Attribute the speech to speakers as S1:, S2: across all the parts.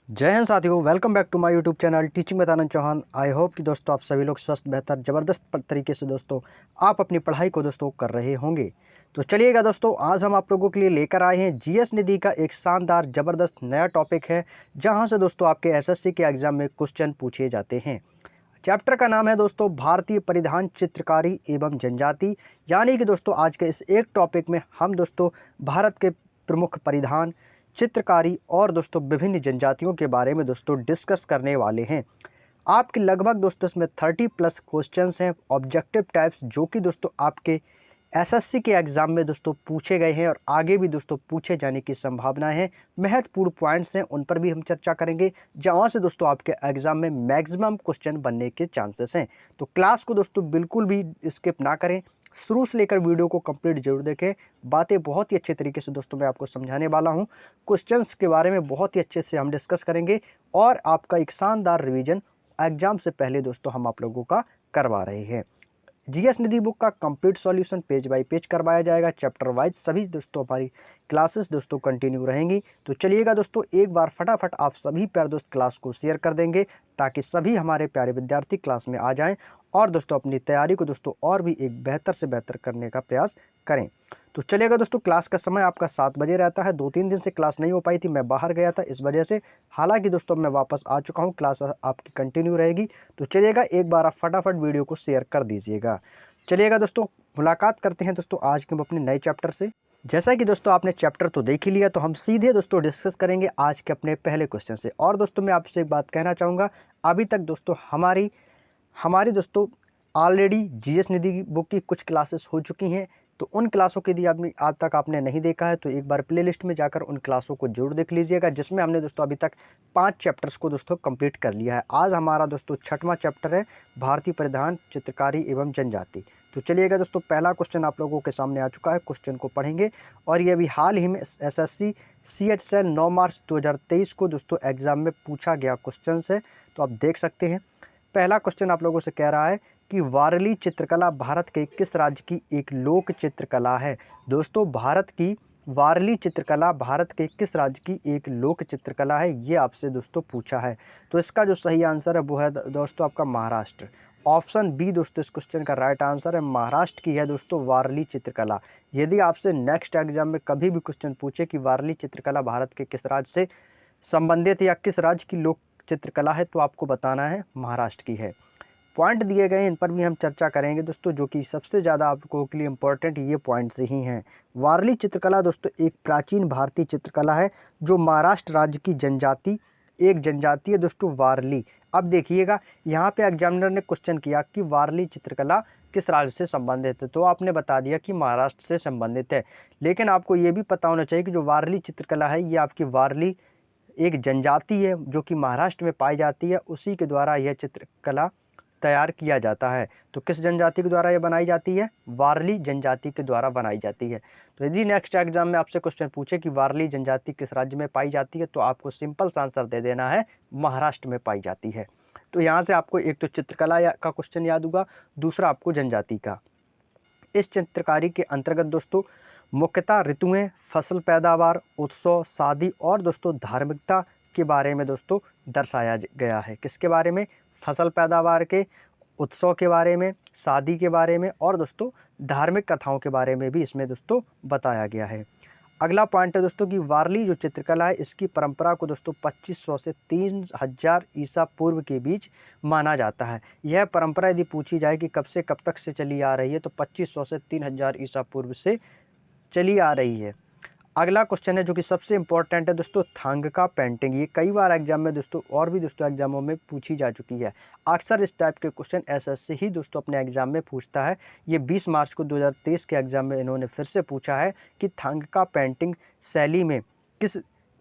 S1: जय हिंद साथियों, welcome back to my YouTube channel teaching with Anand Chauhan. I hope कि दोस्तों आप सभी लोग स्वस्थ, बेहतर, ज़बरदस्त तरीके से दोस्तों आप अपनी पढ़ाई को दोस्तों कर रहे होंगे। तो चलिएगा दोस्तों, आज हम आप लोगों के लिए लेकर आए हैं जीएस निधि का एक शानदार ज़बरदस्त नया टॉपिक है, जहां से दोस्तों आपके एसएससी के एग्जाम में क्वेश्चन पूछे जाते हैं। चैप्टर का नाम है दोस्तों भारतीय परिधान चित्रकारी एवं जनजाति। यानी कि दोस्तों आज के इस एक टॉपिक में हम दोस्तों भारत के प्रमुख परिधान, चित्रकारी और दोस्तों विभिन्न जनजातियों के बारे में दोस्तों डिस्कस करने वाले हैं। आपके लगभग दोस्तों इसमें 30+ क्वेश्चंस हैं ऑब्जेक्टिव टाइप्स, जो कि दोस्तों आपके एसएससी के एग्ज़ाम में दोस्तों पूछे गए हैं और आगे भी दोस्तों पूछे जाने की संभावनाएं हैं। महत्वपूर्ण पॉइंट्स हैं, उन पर भी हम चर्चा करेंगे, जहां से दोस्तों आपके एग्ज़ाम में मैक्सिमम क्वेश्चन बनने के चांसेस हैं। तो क्लास को दोस्तों बिल्कुल भी स्किप ना करें, शुरू से लेकर वीडियो को कंप्लीट जरूर देखें। बातें बहुत ही अच्छे तरीके से दोस्तों मैं आपको समझाने वाला हूं। क्वेश्चंस के बारे में बहुत ही अच्छे से हम डिस्कस करेंगे और आपका एक शानदार रिवीजन एग्जाम से पहले दोस्तों हम आप लोगों का करवा रहे हैं। जीएस निधि बुक का complete solution page bye page करवाया जाएगा, चैप्टर वाइज सभी दोस्तों हमारी क्लासेस दोस्तों कंटिन्यू रहेंगी। तो चलिएगा दोस्तों, एक बार फटाफट आप सभी प्यारे दोस्त क्लास को शेयर कर देंगे, ताकि सभी हमारे प्यारे विद्यार्थी क्लास में आ जाएं और दोस्तों अपनी तैयारी को दोस्तों और भी एक बेहतर से बेहतर करने का प्रयास करें। तो चलिएगा दोस्तों, क्लास का समय आपका 7 बजे रहता है। 2-3 दिन से क्लास नहीं हो पाई थी, मैं बाहर गया था इस वजह से। हालांकि दोस्तों मैं वापस आ चुका हूं, क्लास आपकी कंटिन्यू रहेगी। तो चलिएगा, एक बार आप फटाफट वीडियो को शेयर कर दीजिएगा। चलिएगा दोस्तों, मुलाकात करते हैं दोस्तों आज के अपने नए चैप्टर से। जैसा कि दोस्तों आपने चैप्टर तो देख ही लिया, तो हम सीधे दोस्तों डिस्कस करेंगे आज के अपने पहले क्वेश्चन से। और दोस्तों मैं आपसे एक बात कहना चाहूँगा, अभी तक दोस्तों हमारी हमारी दोस्तों ऑलरेडी जीएस निधि बुक की कुछ क्लासेस हो चुकी हैं। तो उन क्लासों के यदि आज तक आपने नहीं देखा है, तो एक बार प्लेलिस्ट में जाकर उन क्लासों को जरूर देख लीजिएगा, जिसमें हमने दोस्तों अभी तक 5 चैप्टर्स को दोस्तों कंप्लीट कर लिया है। आज हमारा दोस्तों 6वां चैप्टर है, भारतीय परिधान चित्रकारी एवं जनजाति। तो चलिएगा दोस्तों, पहला क्वेश्चन आप लोगों के सामने आ चुका है, क्वेश्चन को पढ़ेंगे। और ये अभी हाल ही में एसएससी सीएचएल 9 मार्च 2023 को दोस्तों एग्जाम में पूछा गया क्वेश्चन है। तो आप देख सकते हैं, पहला क्वेश्चन आप लोगों से कह रहा है कि वारली चित्रकला भारत के किस राज्य की एक लोक चित्रकला है। दोस्तों भारत की वारली चित्रकला भारत के किस राज्य की एक लोक चित्रकला है, ये आपसे दोस्तों पूछा है। तो इसका जो सही आंसर है वो है दोस्तों आपका महाराष्ट्र। ऑप्शन बी दोस्तों इस क्वेश्चन का राइट आंसर है, महाराष्ट्र की है दोस्तों वारली चित्रकला। यदि आपसे नेक्स्ट एग्जाम में कभी भी क्वेश्चन पूछे कि वारली चित्रकला भारत के किस राज्य से संबंधित या किस राज्य की लोक चित्रकला है, तो आपको बताना है महाराष्ट्र की है। पॉइंट दिए गए हैं, इन पर भी हम चर्चा करेंगे दोस्तों, जो कि सबसे ज़्यादा आपको के लिए इम्पोर्टेंट ये पॉइंट्स ही हैं। वारली चित्रकला दोस्तों एक प्राचीन भारतीय चित्रकला है, जो महाराष्ट्र राज्य की एक जनजाति है दोस्तों, वारली। अब देखिएगा, यहाँ पे एग्जामिनर ने क्वेश्चन किया कि वारली चित्रकला किस राज्य से संबंधित है, तो आपने बता दिया कि महाराष्ट्र से संबंधित है। लेकिन आपको ये भी पता होना चाहिए कि जो वारली चित्रकला है, ये आपकी वारली एक जनजाति है जो कि महाराष्ट्र में पाई जाती है, उसी के द्वारा यह चित्रकला तैयार किया जाता है। तो किस जनजाति के द्वारा यह बनाई जाती है? वारली जनजाति के द्वारा बनाई जाती है। तो यदि नेक्स्ट एग्जाम में आपसे क्वेश्चन पूछे कि वारली जनजाति किस राज्य में पाई जाती है, तो आपको सिंपल सा आंसर दे देना है, महाराष्ट्र में पाई जाती है। तो यहाँ से आपको एक तो चित्रकला का क्वेश्चन याद होगा, दूसरा आपको जनजाति का। इस चित्रकारी के अंतर्गत दोस्तों मुख्यतः ऋतुएं, फसल पैदावार, उत्सव, शादी और दोस्तों धार्मिकता के बारे में दोस्तों दर्शाया गया है। किसके बारे में? फसल पैदावार के, उत्सव के बारे में, शादी के बारे में और दोस्तों धार्मिक कथाओं के बारे में भी इसमें दोस्तों बताया गया है। अगला पॉइंट है दोस्तों कि वारली जो चित्रकला है, इसकी परंपरा को दोस्तों 2500 से 3000 ईसा पूर्व के बीच माना जाता है। यह परंपरा यदि पूछी जाए कि कब से कब तक से चली आ रही है, तो 2500 से 3000 ईसा पूर्व से चली आ रही है। अगला क्वेश्चन है जो कि सबसे इंपॉर्टेंट है दोस्तों, थांग का पेंटिंग। ये कई बार एग्जाम में दोस्तों और भी दोस्तों एग्जामों में पूछी जा चुकी है। अक्सर इस टाइप के क्वेश्चन एसएससी ही दोस्तों अपने एग्जाम में पूछता है। ये 20 मार्च को 2023 के एग्जाम में इन्होंने फिर से पूछा है कि थांग का पेंटिंग शैली में किस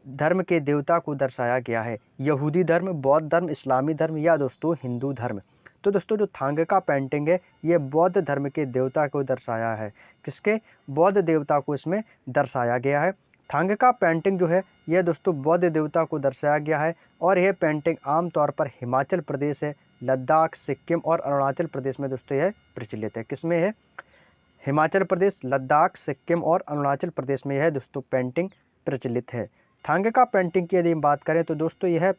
S1: धर्म के देवता को दर्शाया गया है? यहूदी धर्म, बौद्ध धर्म, इस्लामी धर्म या दोस्तों हिंदू धर्म? तो दोस्तों जो थांग का पेंटिंग है, ये बौद्ध धर्म के देवता को दर्शाया है। किसके? बौद्ध देवता को इसमें दर्शाया गया है। थांग का पेंटिंग जो है, यह दोस्तों बौद्ध देवता को दर्शाया गया है। और यह पेंटिंग आमतौर पर हिमाचल प्रदेश है, लद्दाख, सिक्किम और अरुणाचल प्रदेश में दोस्तों यह प्रचलित है। किसमें है? हिमाचल प्रदेश, लद्दाख, सिक्किम और अरुणाचल प्रदेश में यह दोस्तों पेंटिंग प्रचलित है। थांगका पेंटिंग की यदि हम बात करें तो दोस्तों यह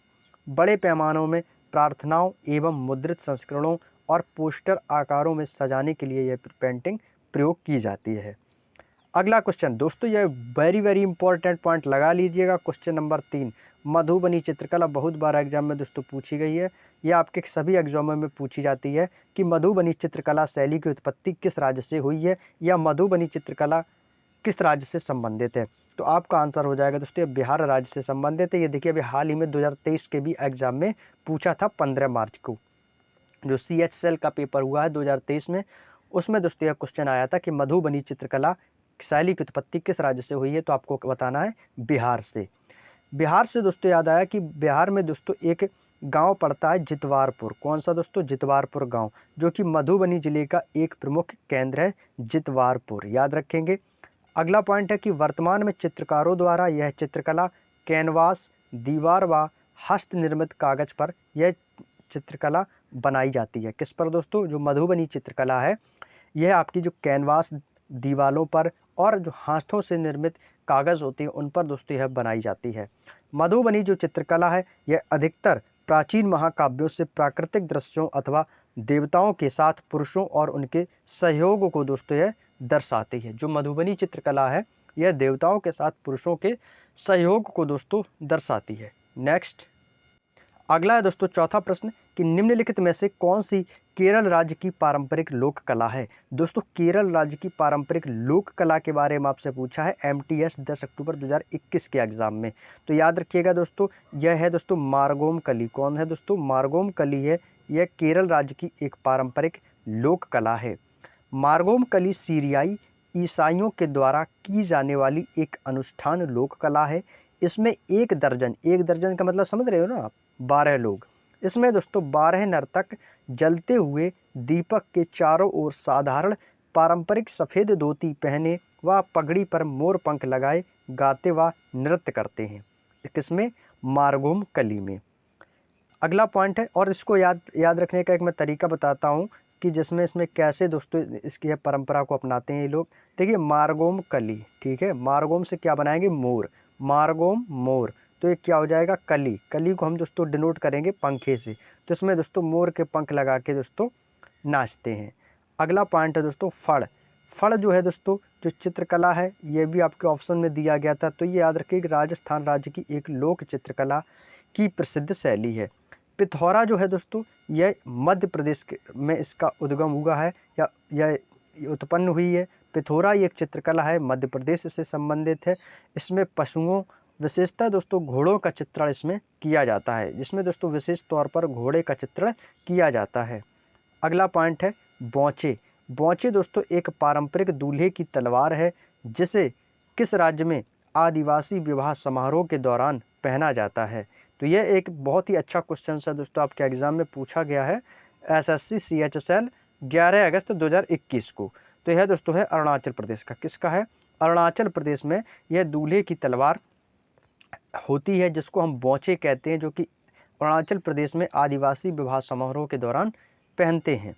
S1: बड़े पैमानों में प्रार्थनाओं एवं मुद्रित संस्करणों और पोस्टर आकारों में सजाने के लिए यह पेंटिंग प्रयोग की जाती है। अगला क्वेश्चन दोस्तों, यह वेरी इंपॉर्टेंट पॉइंट लगा लीजिएगा। क्वेश्चन नंबर 3, मधुबनी चित्रकला बहुत बार एग्जाम में दोस्तों पूछी गई है। यह आपके सभी एग्जामों में पूछी जाती है कि मधुबनी चित्रकला शैली की उत्पत्ति किस राज्य से हुई है या मधुबनी चित्रकला किस राज्य से संबंधित है। तो आपका आंसर हो जाएगा दोस्तों, ये बिहार राज्य से संबंधित है। ये देखिए अभी हाल ही में 2023 के भी एग्जाम में पूछा था 15 मार्च को, जो CHSL का पेपर हुआ है 2023 में, उसमें दोस्तों यह क्वेश्चन आया था कि मधुबनी चित्रकला शैली की उत्पत्ति किस राज्य से हुई है। तो आपको बताना है बिहार से। बिहार से दोस्तों याद आया कि बिहार में दोस्तों एक गांव पड़ता है जितवारपुर। कौन सा दोस्तों? जितवारपुर गांव, जो कि मधुबनी जिले का एक प्रमुख केंद्र है, जितवारपुर, याद रखेंगे। अगला पॉइंट है कि वर्तमान में चित्रकारों द्वारा यह चित्रकला कैनवास, दीवार व हस्त निर्मित कागज पर यह चित्रकला बनाई जाती है। किस पर दोस्तों? जो मधुबनी चित्रकला है यह आपकी जो कैनवास दीवालों पर और जो हाथों से निर्मित कागज होते हैं उन पर दोस्तों यह बनाई जाती है। मधुबनी जो चित्रकला है यह अधिकतर प्राचीन महाकाव्यों से प्राकृतिक दृश्यों अथवा देवताओं के साथ पुरुषों और उनके सहयोग को दोस्तों यह दर्शाती है। जो मधुबनी चित्रकला है यह देवताओं के साथ पुरुषों के सहयोग को दोस्तों दर्शाती है। नेक्स्ट अगला है दोस्तों चौथा प्रश्न कि निम्नलिखित में से कौन सी केरल राज्य की पारंपरिक लोक कला है। दोस्तों केरल राज्य की पारंपरिक लोक कला के बारे में आपसे पूछा है MTS 10 अक्टूबर 2021 के एग्जाम में। तो याद रखिएगा दोस्तों, यह है दोस्तों मारगोम कली। कौन है दोस्तों? मारगोम कली है। यह केरल राज्य की एक पारंपरिक लोक कला है। मारगोम कली सीरियाई ईसाइयों के द्वारा की जाने वाली एक अनुष्ठान लोक कला है। इसमें एक दर्जन का मतलब समझ रहे हो ना आप, 12 लोग। इसमें दोस्तों 12 नर्तक जलते हुए दीपक के चारों ओर साधारण पारंपरिक सफ़ेद धोती पहने व पगड़ी पर मोर पंख लगाए गाते व नृत्य करते हैं। किसमें? मारगोम कली में। अगला पॉइंट है, और इसको याद रखने का एक मैं तरीका बताता हूँ कि जिसमें इसमें कैसे दोस्तों इसकी यह परंपरा को अपनाते हैं ये लोग। देखिए मारगोम कली, ठीक है, मारगोम से क्या बनाएंगे? मोर, मारगोम मोर। तो ये क्या हो जाएगा? कली। कली को हम दोस्तों डिनोट करेंगे पंखे से। तो इसमें दोस्तों मोर के पंख लगा के दोस्तों नाचते हैं। अगला पॉइंट है दोस्तों फड़। फड़ जो है दोस्तों जो चित्रकला है ये भी आपके ऑप्शन में दिया गया था। तो ये याद रखिए कि राजस्थान राज्य की एक लोक चित्रकला की प्रसिद्ध शैली है। पिथौरा जो है दोस्तों यह मध्य प्रदेश में इसका उद्गम हुआ है या यह उत्पन्न हुई है। पिथौरा ये एक चित्रकला है, मध्य प्रदेश से संबंधित है। इसमें पशुओं, विशेषतः दोस्तों घोड़ों का चित्रण इसमें किया जाता है, जिसमें दोस्तों विशेष तौर पर घोड़े का चित्रण किया जाता है। अगला पॉइंट है बौचे। बौचे दोस्तों एक पारंपरिक दूल्हे की तलवार है, जिसे किस राज्य में आदिवासी विवाह समारोह के दौरान पहना जाता है। तो यह एक बहुत ही अच्छा क्वेश्चन है दोस्तों, आपके एग्जाम में पूछा गया है SSC CHSL 11 अगस्त 2021 को। तो यह दोस्तों है अरुणाचल प्रदेश का। किसका है? अरुणाचल प्रदेश में यह दूल्हे की तलवार होती है जिसको हम बौचे कहते हैं, जो कि अरुणाचल प्रदेश में आदिवासी विवाह समारोह के दौरान पहनते हैं।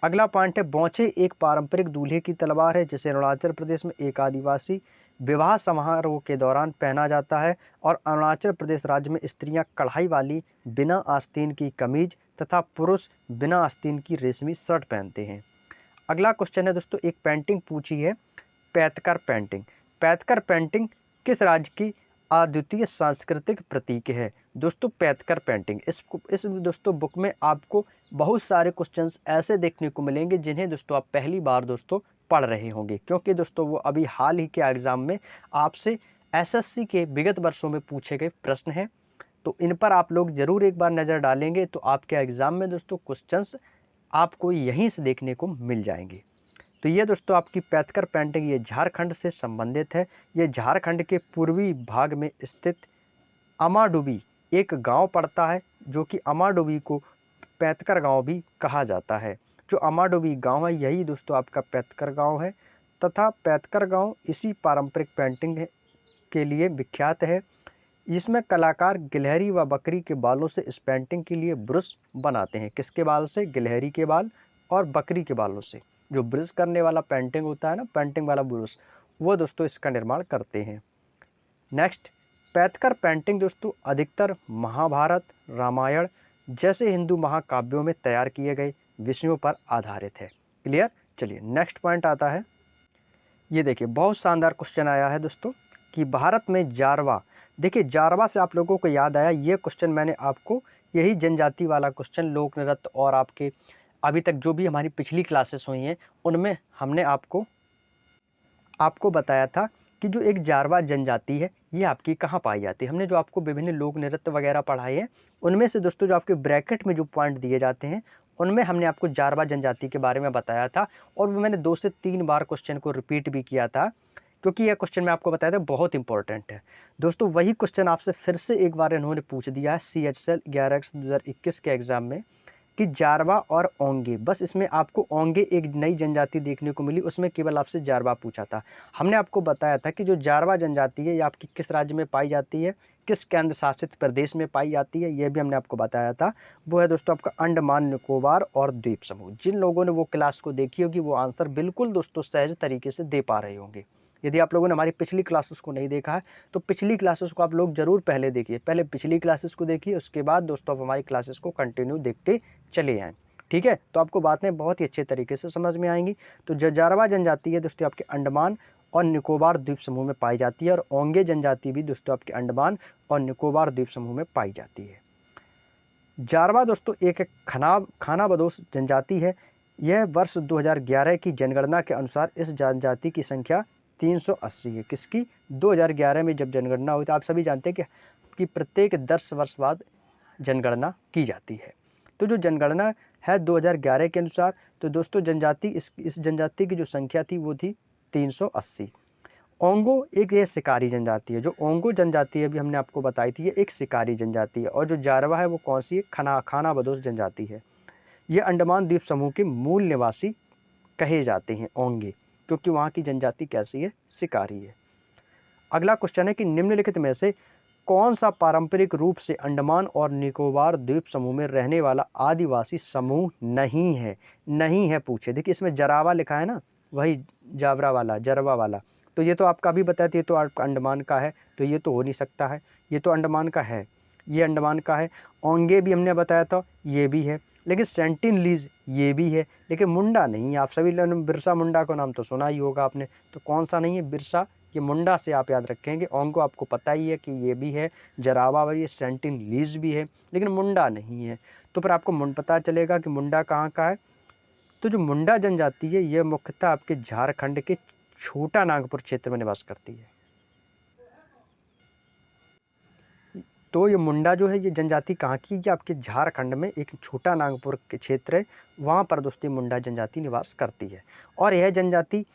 S1: अगला पॉइंट है बौचे एक पारंपरिक दूल्हे की तलवार है जिसे अरुणाचल प्रदेश में एक आदिवासी विवाह समारोह के दौरान पहना जाता है, और अरुणाचल प्रदेश राज्य में स्त्रियां कढ़ाई वाली बिना आस्तीन की कमीज तथा पुरुष बिना आस्तीन की रेशमी शर्ट पहनते हैं। अगला क्वेश्चन है दोस्तों, एक पेंटिंग पूछी है पैतकर पेंटिंग। पैतकर पेंटिंग किस राज्य की अद्वितीय सांस्कृतिक प्रतीक है। दोस्तों पैतकर पेंटिंग, इस दोस्तों बुक में आपको बहुत सारे क्वेश्चंस ऐसे देखने को मिलेंगे जिन्हें दोस्तों आप पहली बार दोस्तों पढ़ रहे होंगे, क्योंकि दोस्तों वो अभी हाल ही के एग्जाम में आपसे SSC के विगत वर्षों में पूछे गए प्रश्न हैं। तो इन पर आप लोग जरूर एक बार नज़र डालेंगे तो आपके एग्जाम में दोस्तों क्वेश्चंस आपको यहीं से देखने को मिल जाएंगे। तो ये दोस्तों आपकी पैतकर पेंटिंग ये झारखंड से संबंधित है। ये झारखंड के पूर्वी भाग में स्थित अमाडुबी एक गांव पड़ता है, जो कि अमाडुबी को पैतकर गांव भी कहा जाता है। जो अमाडुबी गांव है यही दोस्तों आपका पैतकर गांव है, तथा पैतकर गांव इसी पारंपरिक पेंटिंग के लिए विख्यात है। इसमें कलाकार गिलहरी व बकरी के बालों से इस पेंटिंग के लिए ब्रश बनाते हैं। किसके बाल से? गिलहरी के बाल और बकरी के बालों से। जो ब्रश करने वाला पेंटिंग होता है ना, पेंटिंग वाला ब्रश, वो दोस्तों इसका निर्माण करते हैं। नेक्स्ट पैथकर पेंटिंग दोस्तों अधिकतर महाभारत, रामायण जैसे हिंदू महाकाव्यों में तैयार किए गए विषयों पर आधारित है। क्लियर। चलिए नेक्स्ट पॉइंट आता है, ये देखिए बहुत शानदार क्वेश्चन आया है दोस्तों कि भारत में जारवा, देखिए जारवा से आप लोगों को याद आया, ये क्वेश्चन मैंने आपको, यही जनजाति वाला क्वेश्चन लोक नृत्य और आपके अभी तक जो भी हमारी पिछली क्लासेस हुई हैं उनमें हमने आपको बताया था कि जो एक जारवा जनजाति है ये आपकी कहाँ पाई जाती है। हमने जो आपको विभिन्न लोक नृत्य वगैरह पढ़ाए हैं उनमें से दोस्तों जो आपके ब्रैकेट में जो पॉइंट दिए जाते हैं उनमें हमने आपको जारवा जनजाति के बारे में बताया था, और वो मैंने 2 से 3 बार क्वेश्चन को रिपीट भी किया था क्योंकि यह क्वेश्चन मैं आपको बताया था बहुत इंपॉर्टेंट है। दोस्तों वही क्वेश्चन आपसे फिर से एक बार इन्होंने पूछ दिया है CHSL 11/2021 के एग्जाम में कि जारवा और ओंगे, बस इसमें आपको ओंगे एक नई जनजाति देखने को मिली, उसमें केवल आपसे जारवा पूछा था। हमने आपको बताया था कि जो जारवा जनजाति है ये आपकी किस राज्य में पाई जाती है, किस केंद्र शासित प्रदेश में पाई जाती है, यह भी हमने आपको बताया था। वो है दोस्तों आपका अंडमान निकोबार और द्वीप समूह। जिन लोगों ने वो क्लास को देखी होगी वो आंसर बिल्कुल दोस्तों सहज तरीके से दे पा रहे होंगे। यदि आप लोगों ने हमारी पिछली क्लासेस को नहीं देखा है तो पिछली क्लासेस को आप लोग जरूर पहले देखिए, पहले पिछली क्लासेस को देखिए, उसके बाद दोस्तों आप हमारी क्लासेस को कंटिन्यू देखते चले आएँ। ठीक है, तो आपको बातें बहुत ही अच्छे तरीके से समझ में आएंगी। तो जो जारवा जनजाति है दोस्तों आपके अंडमान और निकोबार द्वीप समूह में पाई जाती है, और ओंगे जनजाति भी दोस्तों आपके अंडमान और निकोबार द्वीप समूह में पाई जाती है। जारवा दोस्तों एक खानाबदोश जनजाति है। यह वर्ष 2011 की जनगणना के अनुसार इस जनजाति की संख्या 380 है। किसकी? 2011 में जब जनगणना हुई, तो आप सभी जानते हैं कि प्रत्येक 10 वर्ष बाद जनगणना की जाती है। तो जो जनगणना है 2011 के अनुसार, तो दोस्तों जनजाति इस जनजाति की जो संख्या थी वो थी 380। ओंगो एक ये शिकारी जनजाति है। जो ओंगो जनजाति है अभी हमने आपको बताई थी, ये एक शिकारी जनजाति है। और जो जारवा है वो कौन सी है? खानाबदोश जनजाति है। ये अंडमान द्वीप समूह के मूल निवासी कहे जाते हैं ओंगे, क्योंकि वहाँ की जनजाति कैसी है? शिकारी है। अगला क्वेश्चन है कि निम्नलिखित में से कौन सा पारंपरिक रूप से अंडमान और निकोबार द्वीप समूह में रहने वाला आदिवासी समूह नहीं है? नहीं है पूछे। देखिए इसमें जरावा लिखा है ना, वही जावरा वाला, जरवा वाला, तो ये तो आपका भी बताती है, तो आपका अंडमान का है, तो ये तो हो नहीं सकता है, ये तो अंडमान का है, ये अंडमान का है। ओंगे भी हमने बताया था, ये भी है, लेकिन सेंटिनलीज ये भी है, लेकिन मुंडा नहीं है। आप सभी बिरसा मुंडा का नाम तो सुना ही होगा आपने, तो कौन सा नहीं है? बिरसा, ये मुंडा से आप याद रखेंगे। ओंगो आपको पता ही है कि ये भी है, जरावा भी है, सेंटिनलीज भी है, लेकिन मुंडा नहीं है। तो फिर आपको पता चलेगा कि मुंडा कहाँ का है। तो जो मुंडा जनजाति है ये मुख्यतः आपके झारखंड के छोटा नागपुर क्षेत्र में निवास करती है। तो ये मुंडा जो है ये जनजाति कहाँ की? ये आपके झारखंड में एक छोटा नागपुर के क्षेत्र है, वहाँ पर दोस्तों मुंडा जनजाति निवास करती है। और यह जनजाति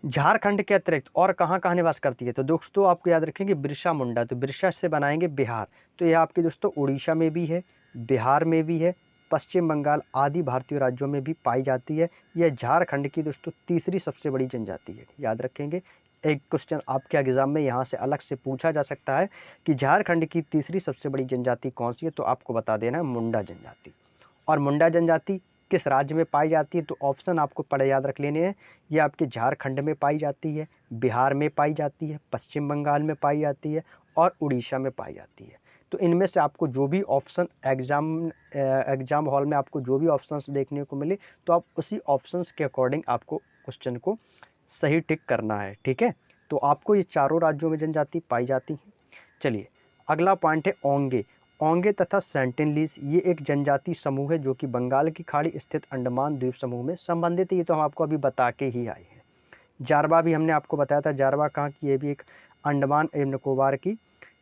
S1: झारखंड के अतिरिक्त और कहाँ कहाँ निवास करती है? तो दोस्तों आपको याद रखेंगे बिरसा मुंडा, तो बिरसा से बनाएंगे बिहार, तो यह आपके दोस्तों उड़ीसा में भी है, बिहार में भी है, पश्चिम बंगाल आदि भारतीय राज्यों में भी पाई जाती है। यह झारखंड की दोस्तों तीसरी सबसे बड़ी जनजाति है, याद रखेंगे। एक क्वेश्चन आपके एग्जाम में यहाँ से अलग से पूछा जा सकता है कि झारखंड की तीसरी सबसे बड़ी जनजाति कौन सी है, तो आपको बता देना है मुंडा जनजाति। और मुंडा जनजाति किस राज्य में पाई जाती है? तो ऑप्शन आपको पढ़े याद रख लेने हैं। ये आपके झारखंड में पाई जाती है, बिहार में पाई जाती है, पश्चिम बंगाल में पाई जाती है और उड़ीसा में पाई जाती है। तो इनमें से आपको जो भी ऑप्शन एग्जाम हॉल में आपको जो भी ऑप्शंस देखने को मिले, तो आप उसी ऑप्शंस के अकॉर्डिंग आपको क्वेश्चन को सही टिक करना है। ठीक है, तो आपको ये चारों राज्यों में जनजाति पाई जाती हैं। चलिए अगला पॉइंट है ओंगे। ओंगे तथा सेंटिनलीज ये एक जनजाति समूह है जो कि बंगाल की खाड़ी स्थित अंडमान द्वीप समूह में संबंधित है। ये तो हम आपको अभी बता के ही आए हैं। जारवा भी हमने आपको बताया था, जारवा कहाँ की? ये भी एक अंडमान एवं निकोबार की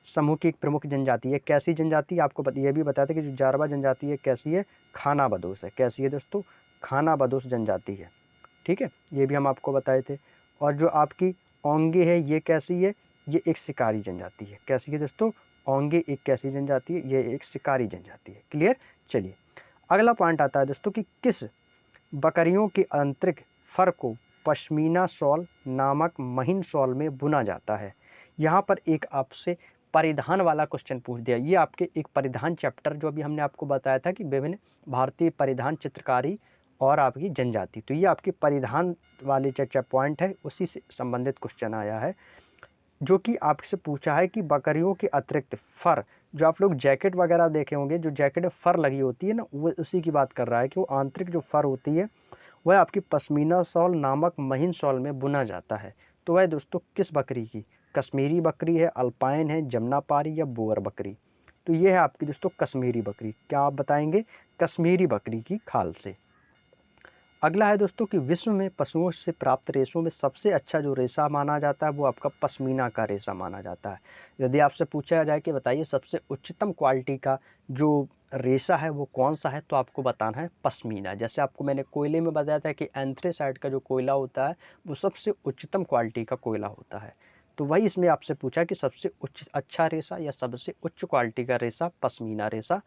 S1: समूह की एक प्रमुख जनजाति है। कैसी जनजाति? आपको ये भी बताया था कि जो जारवा जनजाति है कैसी है? खानाबदोश है। कैसी है दोस्तों? खानाबदोश जनजाति है। ठीक है, ये भी हम आपको बताए थे। और जो आपकी ओंगे है ये कैसी है? ये एक शिकारी जनजाति है। कैसी है दोस्तों? ओंगे एक कैसी जनजाति है? ये एक शिकारी जनजाति है। क्लियर। चलिए अगला पॉइंट आता है दोस्तों कि किस बकरियों के आंतरिक फर को पश्मीना शॉल नामक महीन शॉल में बुना जाता है? यहाँ पर एक आपसे परिधान वाला क्वेश्चन पूछ दिया। ये आपके एक परिधान चैप्टर जो अभी हमने आपको बताया था कि विभिन्न भारतीय परिधान चित्रकारी और आपकी जनजाति, तो ये आपके परिधान वाले जो पॉइंट है उसी से संबंधित क्वेश्चन आया है। जो कि आपसे पूछा है कि बकरियों के अतिरिक्त फर, जो आप लोग जैकेट वगैरह देखे होंगे, जो जैकेट में फर लगी होती है ना, वो उसी की बात कर रहा है कि वो आंतरिक जो फर होती है वह आपकी पश्मीना शॉल नामक महीन शॉल में बुना जाता है। तो वह दोस्तों किस बकरी की? कश्मीरी बकरी है, अल्पाइन है, जमुनापारी या बोअर बकरी? तो ये है आपकी दोस्तों कश्मीरी बकरी। क्या आप बताएंगे? कश्मीरी बकरी की खाल से। अगला है दोस्तों कि विश्व में पशुओं से प्राप्त रेशों में सबसे अच्छा जो रेशा माना जाता है वो आपका पश्मीना का रेशा माना जाता है। यदि आपसे पूछा जाए कि बताइए सबसे उच्चतम क्वालिटी का जो रेशा है वो कौन सा है, तो आपको बताना है पश्मीना। जैसे आपको मैंने कोयले में बताया था कि एंथ्रेसाइट का जो कोयला होता है वो सबसे उच्चतम क्वालिटी का कोयला होता है। तो वही इसमें आपसे पूछा कि सबसे उच्च अच्छा रेशा या सबसे उच्च क्वालिटी का रेशा पश्मीना रेशा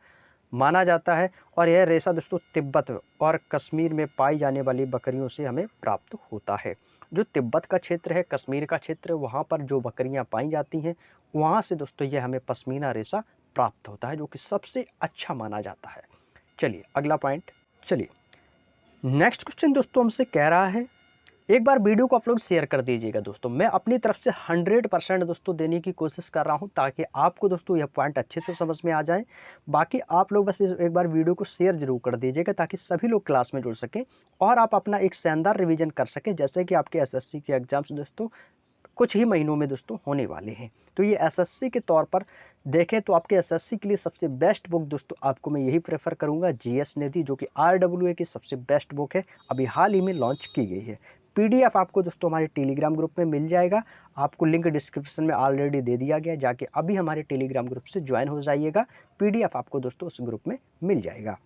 S1: माना जाता है। और यह रेशा दोस्तों तिब्बत और कश्मीर में पाई जाने वाली बकरियों से हमें प्राप्त होता है। जो तिब्बत का क्षेत्र है, कश्मीर का क्षेत्र है, वहाँ पर जो बकरियाँ पाई जाती हैं वहाँ से दोस्तों यह हमें पश्मीना रेशा प्राप्त होता है, जो कि सबसे अच्छा माना जाता है। चलिए अगला पॉइंट। चलिए नेक्स्ट क्वेश्चन दोस्तों हमसे कह रहा है, एक बार वीडियो को आप लोग शेयर कर दीजिएगा दोस्तों। मैं अपनी तरफ से 100% दोस्तों देने की कोशिश कर रहा हूं ताकि आपको दोस्तों यह पॉइंट अच्छे से समझ में आ जाए। बाकी आप लोग बस एक बार वीडियो को शेयर जरूर कर दीजिएगा ताकि सभी लोग क्लास में जुड़ सकें और आप अपना एक शानदार रिवीजन कर सकें, जैसे कि आपके एसएससी के एग्जाम्स दोस्तों कुछ ही महीनों में दोस्तों होने वाले हैं। तो ये एसएससी के तौर पर देखें तो आपके एसएससी के लिए सबसे बेस्ट बुक दोस्तों आपको मैं यही प्रेफर करूंगा, जीएस निधि, जो कि आरडब्ल्यूए की सबसे बेस्ट बुक है, अभी हाल ही में लॉन्च की गई है। पीडीएफ आपको दोस्तों हमारे टेलीग्राम ग्रुप में मिल जाएगा। आपको लिंक डिस्क्रिप्शन में ऑलरेडी दे दिया गया, जाके अभी हमारे टेलीग्राम ग्रुप से ज्वाइन हो जाइएगा। पीडीएफ आपको दोस्तों उस ग्रुप में मिल जाएगा।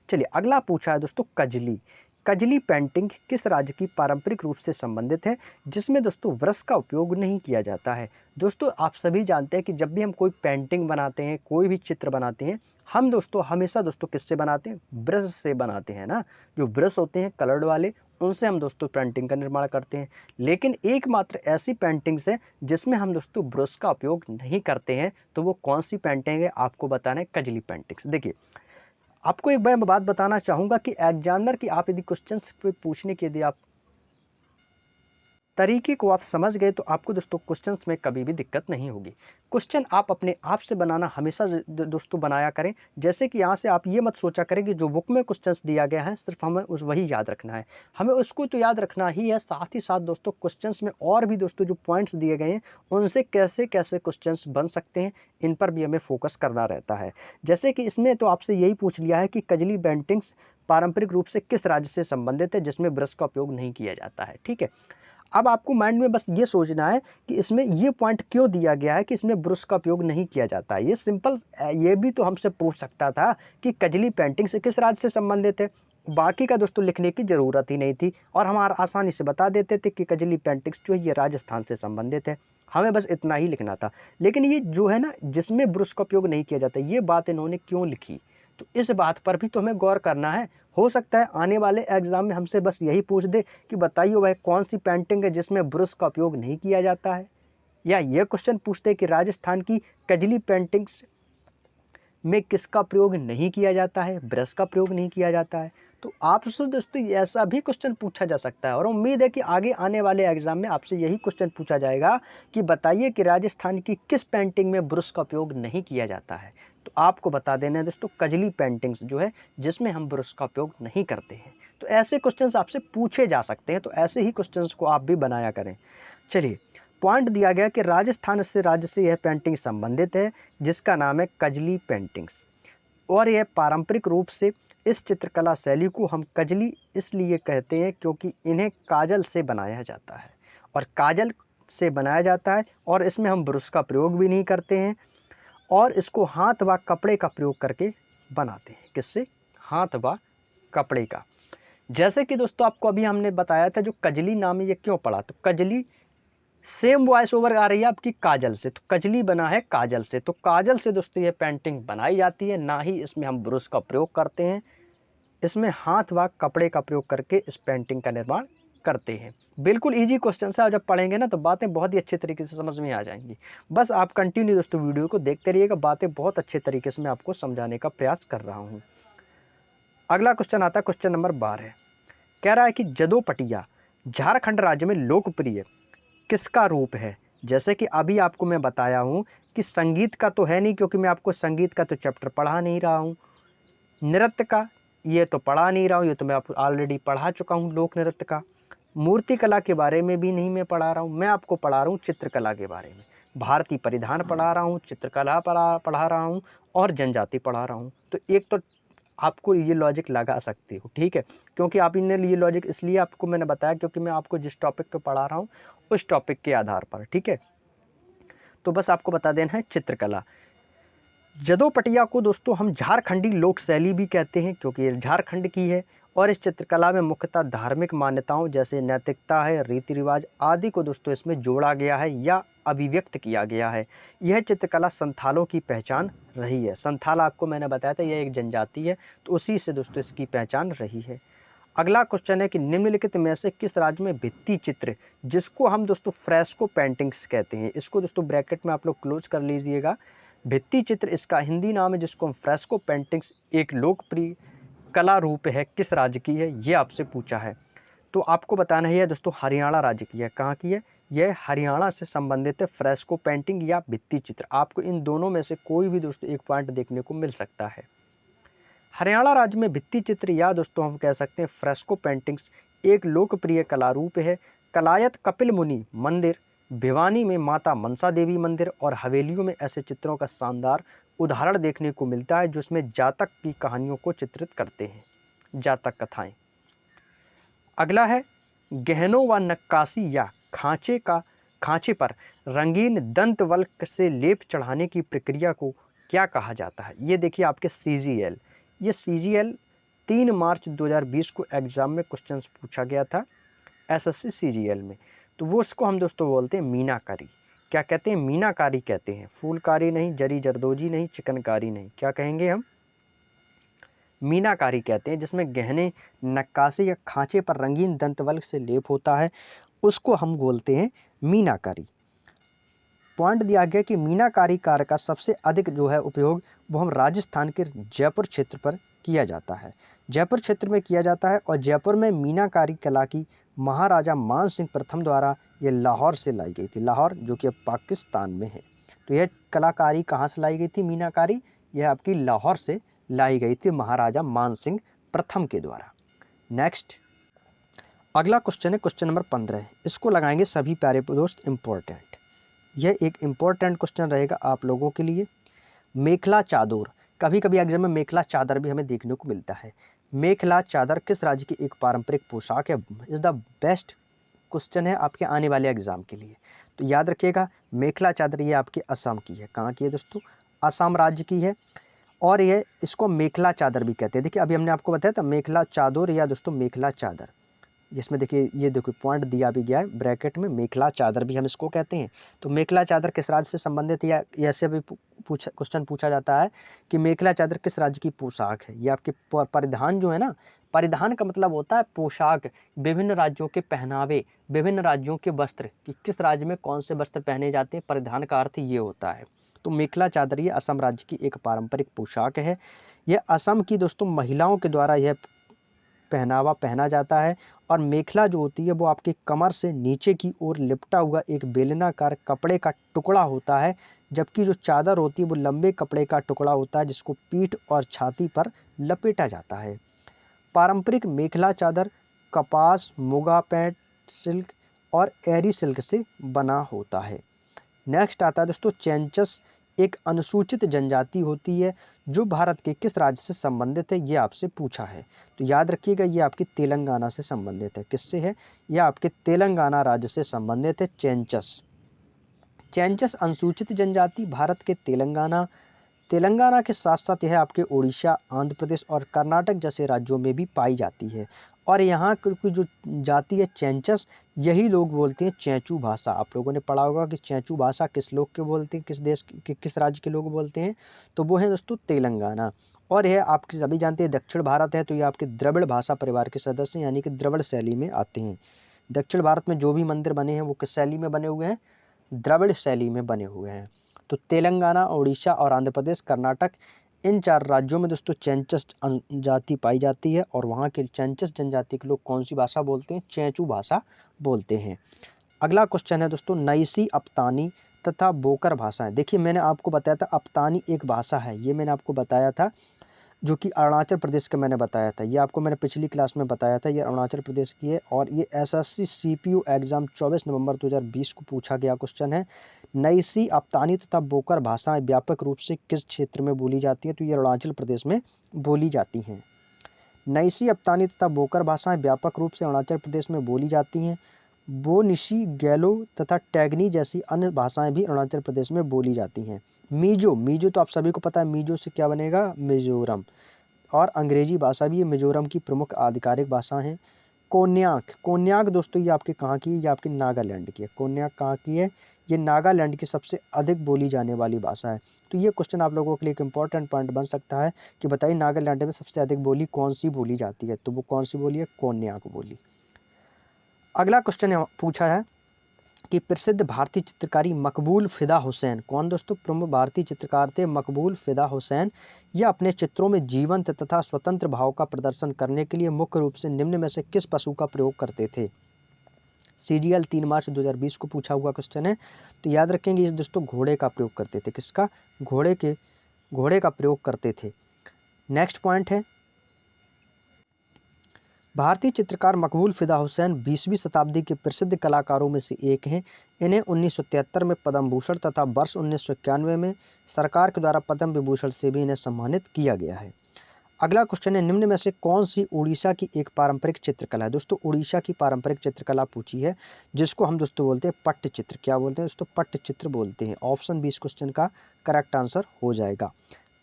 S1: चलिए अगला पूछा है दोस्तों कजली। कजली पेंटिंग किस राज्य की पारंपरिक रूप से संबंधित है जिसमें दोस्तों ब्रश का उपयोग नहीं किया जाता है? दोस्तों आप सभी जानते हैं कि जब भी हम कोई पेंटिंग बनाते हैं, कोई भी चित्र बनाते हैं, हम दोस्तों हमेशा दोस्तों किससे बनाते हैं? ब्रश से बनाते हैं ना। जो ब्रश होते हैं कलर्ड वाले, उनसे हम दोस्तों पेंटिंग का निर्माण करते हैं। लेकिन एकमात्र ऐसी पेंटिंग्स है जिसमें हम दोस्तों ब्रश का उपयोग नहीं करते हैं। तो वो कौन सी पेंटिंग है? आपको बताना है कजली पेंटिंग्स। देखिए आपको एक बात बताना चाहूँगा कि एग्जामिनर की आप यदि क्वेश्चंस पे पूछने के यदि आप तरीके को आप समझ गए तो आपको दोस्तों क्वेश्चंस में कभी भी दिक्कत नहीं होगी। क्वेश्चन आप अपने आप से बनाना हमेशा दोस्तों बनाया करें। जैसे कि यहाँ से आप ये मत सोचा करें कि जो बुक में क्वेश्चंस दिया गया है सिर्फ हमें उस वही याद रखना है, हमें उसको तो याद रखना ही है, साथ ही साथ दोस्तों क्वेश्चंस में और भी दोस्तों जो पॉइंट्स दिए गए हैं उनसे कैसे कैसे क्वेश्चंस बन सकते हैं, इन पर भी हमें फोकस करना रहता है। जैसे कि इसमें तो आपसे यही पूछ लिया है कि कजली पेंटिंग्स पारंपरिक रूप से किस राज्य से संबंधित है जिसमें ब्रश का उपयोग नहीं किया जाता है। ठीक है, अब आपको माइंड में बस ये सोचना है कि इसमें ये पॉइंट क्यों दिया गया है कि इसमें ब्रश का उपयोग नहीं किया जाता है। ये सिंपल, ये भी तो हमसे पूछ सकता था कि कजली पेंटिंग से किस राज्य से संबंधित है, बाकी का दोस्तों लिखने की ज़रूरत ही नहीं थी और हम आसानी से बता देते थे कि कजली पेंटिंग्स जो है ये राजस्थान से संबंधित है, हमें बस इतना ही लिखना था। लेकिन ये जो है ना जिसमें ब्रश का उपयोग नहीं किया जाता, ये बात इन्होंने क्यों लिखी, तो इस बात पर भी तो हमें गौर करना है। हो सकता है आने वाले एग्जाम में हमसे बस यही पूछ दे कि बताइए वह कौन सी पेंटिंग है जिसमें ब्रश का उपयोग नहीं किया जाता है, या यह क्वेश्चन पूछते कि राजस्थान की कजली पेंटिंग्स में किसका प्रयोग नहीं किया जाता है, ब्रश का प्रयोग नहीं किया जाता है। तो आपसे दोस्तों ऐसा भी क्वेश्चन पूछा जा सकता है और उम्मीद है कि आगे आने वाले एग्जाम में आपसे यही क्वेश्चन पूछा जाएगा कि बताइए कि राजस्थान की किस पेंटिंग में ब्रश का उपयोग नहीं किया जाता है। तो आपको बता देना है दोस्तों कजली पेंटिंग्स जो है जिसमें हम ब्रश का उपयोग नहीं करते हैं। तो ऐसे क्वेश्चंस आपसे पूछे जा सकते हैं, तो ऐसे ही क्वेश्चंस को आप भी बनाया करें। चलिए पॉइंट दिया गया कि राजस्थान से राज्य से यह पेंटिंग संबंधित है जिसका नाम है कजली पेंटिंग्स, और यह पारंपरिक रूप से इस चित्रकला शैली को हम कजली इसलिए कहते हैं क्योंकि इन्हें काजल से बनाया जाता है, और काजल से बनाया जाता है और इसमें हम ब्रश का प्रयोग भी नहीं करते हैं और इसको हाथ व कपड़े का प्रयोग करके बनाते हैं। किससे? हाथ व कपड़े का। जैसे कि दोस्तों आपको अभी हमने बताया था जो कजली नाम है ये क्यों पड़ा, तो कजली सेम वॉइस ओवर आ रही है आपकी काजल से, तो कजली बना है काजल से, तो काजल से दोस्तों ये पेंटिंग बनाई जाती है, ना ही इसमें हम ब्रश का प्रयोग करते हैं। इसमें हाथ व कपड़े का प्रयोग करके इस पेंटिंग का निर्माण करते हैं। बिल्कुल इजी क्वेश्चन है और जब पढ़ेंगे ना तो बातें बहुत ही अच्छे तरीके से समझ में आ जाएंगी। बस आप कंटिन्यू दोस्तों वीडियो को देखते रहिएगा, बातें बहुत अच्छे तरीके से मैं आपको समझाने का प्रयास कर रहा हूँ। अगला क्वेश्चन आता है क्वेश्चन नंबर 12। कह रहा है कि जदोपटिया झारखंड राज्य में लोकप्रिय किसका रूप है? जैसे कि अभी आपको मैं बताया हूँ कि संगीत का तो है नहीं, क्योंकि मैं आपको संगीत का तो चैप्टर पढ़ा नहीं रहा हूँ। नृत्य का ये तो पढ़ा नहीं रहा हूँ, ये तो मैं आपको ऑलरेडी पढ़ा चुका हूँ लोक नृत्य का। मूर्ति कला के बारे में भी नहीं मैं पढ़ा रहा हूँ, मैं आपको पढ़ा रहा हूँ चित्रकला के बारे में। भारतीय परिधान पढ़ा रहा हूँ, चित्रकला पढ़ा रहा हूँ और जनजाति पढ़ा रहा हूँ। तो एक तो आपको ये लॉजिक लगा सकते हो, ठीक है, क्योंकि आप इन्हें ये लॉजिक इसलिए आपको मैंने बताया क्योंकि मैं आपको जिस टॉपिक पे पढ़ा रहा हूँ उस टॉपिक के आधार पर, ठीक है। तो बस आपको बता देना है चित्रकला। जदोपटिया को दोस्तों हम झारखंडी लोक शैली भी कहते हैं, क्योंकि ये झारखंड की है। और इस चित्रकला में मुख्यतः धार्मिक मान्यताओं जैसे नैतिकता है, रीति रिवाज आदि को दोस्तों इसमें जोड़ा गया है या अभिव्यक्त किया गया है। यह चित्रकला संथालों की पहचान रही है। संथाल आपको मैंने बताया था यह एक जनजाति है, तो उसी से दोस्तों इसकी पहचान रही है। अगला क्वेश्चन है कि निम्नलिखित में से किस राज्य में भित्ति चित्र, जिसको हम दोस्तों फ्रेस्को पेंटिंग्स कहते हैं, इसको दोस्तों ब्रैकेट में आप लोग क्लोज कर लीजिएगा। भित्ति चित्र इसका हिंदी नाम है, जिसको हम फ्रेस्को पेंटिंग्स, एक लोकप्रिय कला रूप है, किस राज्य की है ये आपसे पूछा है। तो आपको बताना है दोस्तों हरियाणा राज्य की है। कहाँ की है? यह हरियाणा से संबंधित है, फ्रेस्को पेंटिंग या भित्ति चित्र। आपको इन दोनों में से कोई भी दोस्तों एक पॉइंट देखने को मिल सकता है। हरियाणा राज्य में भित्ति चित्र या दोस्तों हम कह सकते हैं फ्रेस्को पेंटिंग्स एक लोकप्रिय कला रूप है। कलायत कपिल मुनि मंदिर, भिवानी में माता मनसा देवी मंदिर और हवेलियों में ऐसे चित्रों का शानदार उदाहरण देखने को मिलता है, जिसमें जातक की कहानियों को चित्रित करते हैं, जातक कथाएं। अगला है गहनों व नक्काशी या खांचे पर रंगीन दंत वल्क से लेप चढ़ाने की प्रक्रिया को क्या कहा जाता है? ये देखिए आपके CGL, ये CGL 3 मार्च 2020 को एग्जाम में क्वेश्चंस पूछा गया था SSC CGL में। तो वो उसको हम दोस्तों बोलते हैं मीनाकारी। क्या कहते हैं? मीनाकारी कहते हैं। फूलकारी नहीं, जरी जरदोजी नहीं, चिकनकारी नहीं, क्या कहेंगे हम? मीनाकारी कहते हैं, जिसमें गहने, नक्काशी या खांचे पर रंगीन दंतवल्क से लेप होता है, उसको हम बोलते हैं मीनाकारी। पॉइंट दिया गया कि मीनाकारी कार्य का सबसे अधिक जो है उपयोग वो हम राजस्थान के जयपुर क्षेत्र पर किया जाता है। जयपुर क्षेत्र में किया जाता है और जयपुर में मीनाकारी कला की महाराजा मान सिंह प्रथम द्वारा ये लाहौर से लाई गई थी। लाहौर जो कि अब पाकिस्तान में है। तो यह कलाकारी कहाँ से लाई गई थी? मीनाकारी यह आपकी लाहौर से लाई गई थी महाराजा मान सिंह प्रथम के द्वारा। नेक्स्ट अगला क्वेश्चन है क्वेश्चन नंबर 15। इसको लगाएंगे सभी प्यारे दोस्त इम्पोर्टेंट। यह एक इम्पोर्टेंट क्वेश्चन रहेगा आप लोगों के लिए। मेखला चादर, कभी कभी एग्जाम में मेखला चादर भी हमें देखने को मिलता है। मेखला चादर किस राज्य की एक पारंपरिक पोशाक है? इज द बेस्ट क्वेश्चन है आपके आने वाले एग्जाम के लिए। तो याद रखिएगा मेखला चादर ये आपके असम की है। कहाँ की है दोस्तों? असम राज्य की है। और ये इसको मेखला चादर भी कहते हैं। देखिए अभी हमने आपको बताया था मेखला चादर या दोस्तों मेखला चादर, जिसमें देखिए ये देखो पॉइंट दिया भी गया है ब्रैकेट में, मेखला चादर भी हम इसको कहते हैं। तो मेखला चादर किस राज्य से संबंधित है, या ऐसे भी क्वेश्चन पूछा जाता है कि मेखला चादर किस राज्य की पोशाक है। ये आपके परिधान जो है ना, परिधान का मतलब होता है पोशाक, विभिन्न राज्यों के पहनावे, विभिन्न राज्यों के वस्त्र, कि किस राज्य में कौन से वस्त्र पहने जाते हैं, परिधान का अर्थ ये होता है। तो मेखला चादर ये असम राज्य की एक पारंपरिक पोशाक है। यह असम की दोस्तों महिलाओं के द्वारा यह पहनावा पहना जाता है। और मेखला जो होती है वो आपकी कमर से नीचे की ओर लिपटा हुआ एक बेलनाकार कपड़े का टुकड़ा होता है, जबकि जो चादर होती है वो लंबे कपड़े का टुकड़ा होता है, जिसको पीठ और छाती पर लपेटा जाता है। पारंपरिक मेखला चादर कपास, मुगा पैंट, सिल्क और एरी सिल्क से बना होता है। नेक्स्ट आता है दोस्तों चेंचस, एक अनुसूचित जनजाति होती है जो भारत के किस राज्य से संबंधित है, ये आपसे पूछा है। तो याद रखिएगा ये आपकी तेलंगाना से संबंधित है। किससे है? यह आपके तेलंगाना राज्य से संबंधित है चेंचस। चेंचस अनुसूचित जनजाति भारत के तेलंगाना के साथ साथ यह आपके उड़ीसा, आंध्र प्रदेश और कर्नाटक जैसे राज्यों में भी पाई जाती है। और यहाँ की जो जाति है चेंचस, यही लोग बोलते हैं चैंचू भाषा। आप लोगों ने पढ़ा होगा कि चैंचू भाषा किस लोग के बोलते हैं, किस देश के किस राज्य के लोग बोलते हैं, तो वो है दोस्तों तेलंगाना। और यह आप सभी जानते हैं दक्षिण भारत है, तो ये आपके द्रविड़ भाषा परिवार के सदस्य यानी कि द्रविड़ शैली में आते हैं। दक्षिण भारत में जो भी मंदिर बने हैं वो किस शैली में बने हुए हैं? द्रविड़ शैली में बने हुए हैं। तो तेलंगाना, उड़ीसा और आंध्र प्रदेश, कर्नाटक, इन 4 राज्यों में दोस्तों चेंचस जाति पाई जाती है। और वहाँ के चेंचस जनजाति के लोग कौन सी भाषा बोलते हैं? चैंचू भाषा बोलते हैं। अगला क्वेश्चन है दोस्तों, नईसी अप्तानी तथा बोकर भाषाएं। देखिए मैंने आपको बताया था अप्तानी एक भाषा है, ये मैंने आपको बताया था, जो कि अरुणाचल प्रदेश का मैंने बताया था। ये आपको मैंने पिछली क्लास में बताया था, ये अरुणाचल प्रदेश की है और ये एसएससी सीपीयू एग्जाम 24 नवंबर 2020 को पूछा गया क्वेश्चन है। नईसी अप्तानी तथा बोकर भाषाएं व्यापक रूप से किस क्षेत्र में बोली जाती है? तो ये अरुणाचल प्रदेश में बोली जाती हैं। नईसी अप्तानी तथा बोकर भाषाएं व्यापक रूप से अरुणाचल प्रदेश में बोली जाती हैं। बोनिशी, गैलो तथा टैगनी जैसी अन्य भाषाएं भी अरुणाचल प्रदेश में बोली जाती हैं। मीजो, मीजो तो आप सभी को पता है, मीजो से क्या बनेगा? मिजोरम। और अंग्रेजी भाषा भी ये मिजोरम की प्रमुख आधिकारिक भाषा है। कोन्याक, कोन्याक दोस्तों ये आपके कहाँ की है? ये आपकी नागालैंड की है। कोन्याक कहाँ की है? ये नागालैंड की सबसे अधिक बोली जाने वाली भाषा है। तो ये क्वेश्चन आप लोगों के लिए एक इंपॉर्टेंट पॉइंट बन सकता है कि बताइए नागालैंड में सबसे अधिक बोली कौन सी बोली जाती है? तो वो कौन सी बोली है? कोन्याक बोली। अगला क्वेश्चन पूछा है कि प्रसिद्ध भारतीय चित्रकारी मकबूल फ़िदा हुसैन, कौन दोस्तों प्रमुख भारतीय चित्रकार थे? मकबूल फ़िदा हुसैन। यह अपने चित्रों में जीवंत तथा स्वतंत्र भाव का प्रदर्शन करने के लिए मुख्य रूप से निम्न में से किस पशु का प्रयोग करते थे? सीजीएल 3 मार्च 2020 को पूछा हुआ क्वेश्चन है। तो याद रखेंगे इस दोस्तों, घोड़े का प्रयोग करते थे। किसका? घोड़े का प्रयोग करते थे। नेक्स्ट पॉइंट है, भारतीय चित्रकार मकबूल फ़िदा हुसैन 20वीं शताब्दी के प्रसिद्ध कलाकारों में से एक हैं। इन्हें 1973 में पद्म भूषण तथा वर्ष 1991 में सरकार के द्वारा पद्म विभूषण से भी इन्हें सम्मानित किया गया है। अगला क्वेश्चन है, निम्न में से कौन सी उड़ीसा की एक पारंपरिक चित्रकला है? दोस्तों उड़ीसा की पारंपरिक चित्रकला पूछी है, जिसको हम दोस्तों बोलते हैं पट्टचित्र। क्या बोलते हैं दोस्तों? पट्टचित्र बोलते हैं। ऑप्शन 20 क्वेश्चन का करेक्ट आंसर हो जाएगा।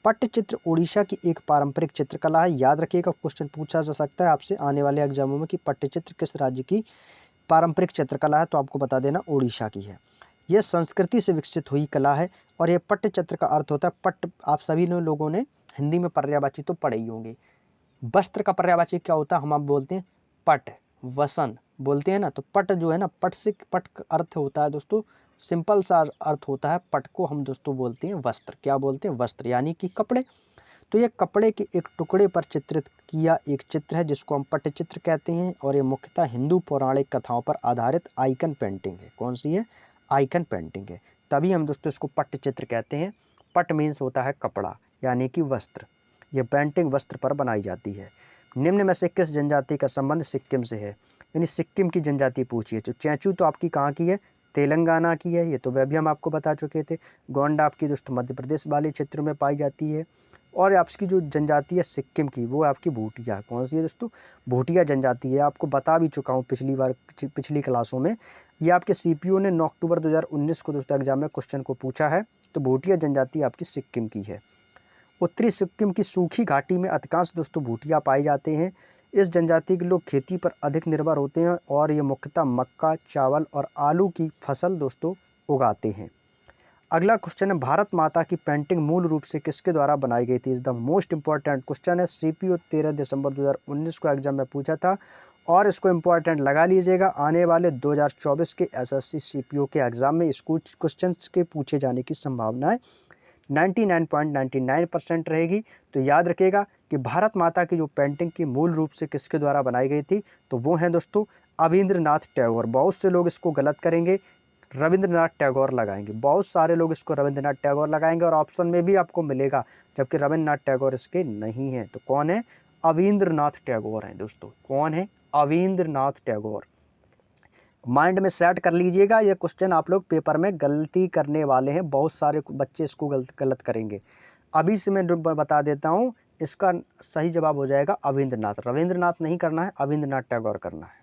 S1: पट्टचित्र उड़ीसा की एक पारंपरिक चित्रकला है। याद रखिएगा, क्वेश्चन पूछा जा सकता है आपसे आने वाले एग्जामों में कि पट्टचित्र किस राज्य की पारंपरिक चित्रकला है, तो आपको बता देना उड़ीसा की है। यह संस्कृति से विकसित हुई कला है और यह पट्टचित्र का अर्थ होता है पट्ट। आप सभी लोगों ने हिंदी में पर्यायवाची तो पढ़े ही होंगे। वस्त्र का पर्यायवाची क्या होता है? हम आप बोलते हैं पट, वसन बोलते हैं ना। तो पट जो है ना, पट से पट का अर्थ होता है दोस्तों, सिंपल सा अर्थ होता है पट को हम दोस्तों बोलते हैं वस्त्र। क्या बोलते हैं? वस्त्र, यानी कि कपड़े। तो ये कपड़े के एक टुकड़े पर चित्रित किया एक चित्र है, जिसको हम पट्टचित्र कहते हैं और ये मुख्यतः हिंदू पौराणिक कथाओं पर आधारित आइकन पेंटिंग है। कौन सी है? आइकन पेंटिंग है। तभी हम दोस्तों इसको पट्टचित्र कहते हैं। पट मीन्स होता है कपड़ा, यानी कि वस्त्र। ये पेंटिंग वस्त्र पर बनाई जाती है। निम्न में से किस जनजाति का संबंध सिक्किम से है? यानी सिक्किम की जनजाति पूछी है। तो चैंचू तो आपकी कहाँ की है? तेलंगाना की है। ये तो वह भी हम आपको बता चुके थे। गोंडा आपकी दोस्तों मध्य प्रदेश वाले क्षेत्रों में पाई जाती है। और आपकी जो जनजाति है सिक्किम की, वो आपकी भूटिया। कौन सी है दोस्तों? भूटिया जनजाति है। आपको बता भी चुका हूँ पिछली क्लासों में। ये आपके सीपीओ ने 9 अक्टूबर 2019 को दोस्तों एग्जाम में क्वेश्चन को पूछा है। तो भूटिया जनजाति आपकी सिक्किम की है। उत्तरी सिक्किम की सूखी घाटी में अधिकांश दोस्तों भूटिया पाए जाते हैं। इस जनजाति के लोग खेती पर अधिक निर्भर होते हैं और ये मुख्यतः मक्का, चावल और आलू की फसल दोस्तों उगाते हैं। अगला क्वेश्चन है, भारत माता की पेंटिंग मूल रूप से किसके द्वारा बनाई गई थी? Is the most important question है। सीपीओ 13 दिसंबर 2019 को एग्जाम में पूछा था और इसको इंपॉर्टेंट लगा लीजिएगा। आने वाले 2024 के एसएससी सीपीओ के एग्जाम में इस क्वेश्चन के पूछे जाने की संभावनाएं 99.99% रहेगी। तो याद रखिएगा कि भारत माता की जो पेंटिंग की मूल रूप से किसके द्वारा बनाई गई थी, तो वो हैं दोस्तों अविंद्रनाथ टैगोर। बहुत से लोग इसको गलत करेंगे, रविंद्रनाथ टैगोर लगाएंगे। बहुत सारे लोग इसको रविंद्रनाथ टैगोर लगाएंगे और ऑप्शन में भी आपको मिलेगा, जबकि रविंद्रनाथ टैगोर इसके नहीं है। तो कौन है? अविंद्रनाथ टैगोर हैं दोस्तों। कौन है? अविंद्रनाथ टैगोर। माइंड में सेट कर लीजिएगा, ये क्वेश्चन आप लोग पेपर में गलती करने वाले हैं। बहुत सारे बच्चे इसको गलत करेंगे। अभी से मैं बता देता हूँ, इसका सही जवाब हो जाएगा अविंद्रनाथ। रविंद्रनाथ नहीं करना है, अविंद्रनाथ टैगोर करना है।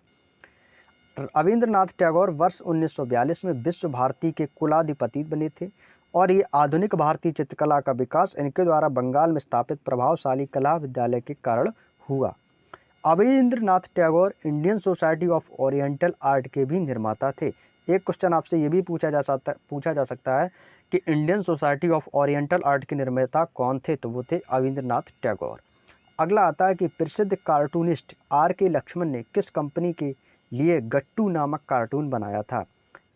S1: रविंद्रनाथ टैगोर वर्ष 1942 में विश्व भारती के कुलाधिपति बने थे और ये आधुनिक भारतीय चित्रकला का विकास इनके द्वारा बंगाल में स्थापित प्रभावशाली कला विद्यालय के कारण हुआ। Abanindranath Tagore Indian society of oriental art के भी निर्माता थे। एक क्वेश्चन आपसे ये भी पूछा जा सकता है कि Indian society of oriental art के निर्माता कौन थे? तो वो थे अविंद्रनाथ टैगोर। अगला आता है कि प्रसिद्ध कार्टूनिस्ट आर.के. लक्ष्मण ने किस कंपनी के लिए गट्टू नामक कार्टून बनाया था?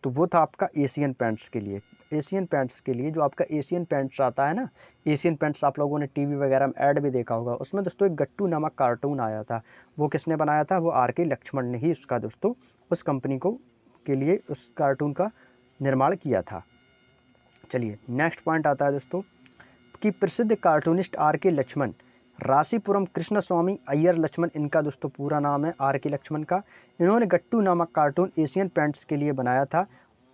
S1: तो वो था आपका एशियन पेंट्स के लिए। एशियन पेंट्स के लिए जो आपका एशियन पेंट्स आता है ना, एशियन पेंट्स आप लोगों ने टीवी वगैरह में ऐड भी देखा होगा। उसमें दोस्तों एक गट्टू नामक कार्टून आया था। वो किसने बनाया था? वो आर.के. लक्ष्मण ने ही उसका दोस्तों उस कंपनी को के लिए उस कार्टून का निर्माण किया था। चलिए नेक्स्ट पॉइंट आता है दोस्तों कि प्रसिद्ध कार्टूनिस्ट आर के लक्ष्मण, रासीपुरम कृष्ण स्वामी अय्यर लक्ष्मण इनका दोस्तों पूरा नाम है आर के लक्ष्मण का। इन्होंने गट्टू नामक कार्टून एशियन पेंट्स के लिए बनाया था।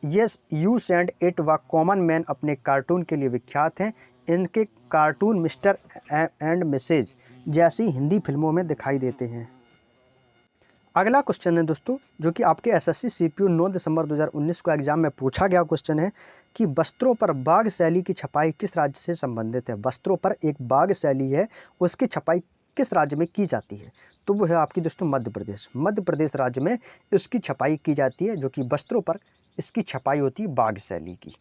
S1: यस यू सेंड इट व कॉमन मैन अपने कार्टून के लिए विख्यात हैं। इनके कार्टून मिस्टर एंड मिसेज जैसी हिंदी फिल्मों में दिखाई देते हैं। अगला क्वेश्चन है दोस्तों जो कि आपके एसएससी सीपीयू 9 दिसंबर 2019 को एग्जाम में पूछा गया क्वेश्चन है कि वस्त्रों पर बाघ शैली की छपाई किस राज्य से संबंधित है। वस्त्रों पर एक बाघ शैली है, उसकी छपाई किस राज्य में की जाती है, तो वो है आपकी दोस्तों मध्य प्रदेश। मध्य प्रदेश राज्य में इसकी छपाई की जाती है, जो कि वस्त्रों पर इसकी छपाई होती है बाघ शैली की।